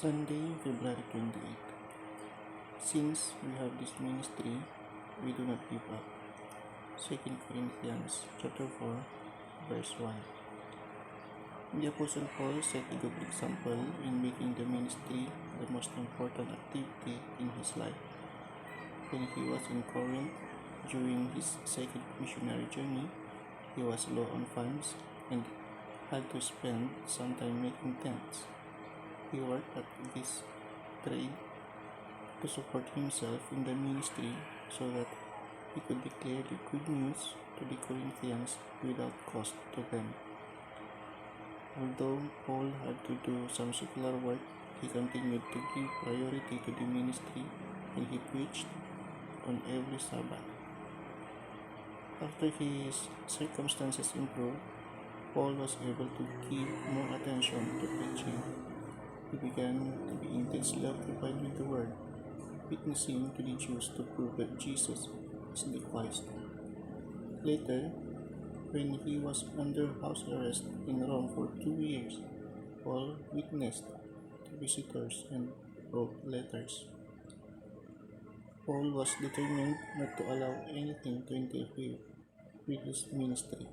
Sunday, February 28. Since we have this ministry, we do not give up. 2 Corinthians chapter 4, verse 1. The Apostle Paul set a good example in making the ministry the most important activity in his life. When he was in Corinth during his second missionary journey, he was low on funds and had to spend some time making tents. He worked at this trade to support himself in the ministry so that he could declare the good news to the Corinthians without cost to them. Although Paul had to do some secular work, he continued to give priority to the ministry and he preached on every Sabbath. After his circumstances improved, Paul was able to give more attention to preaching. He began to be intensely occupied with the word, witnessing to the Jews to prove that Jesus is the Christ. Later, when he was under house arrest in Rome for 2 years, Paul witnessed to visitors and wrote letters. Paul was determined not to allow anything to interfere with his ministry.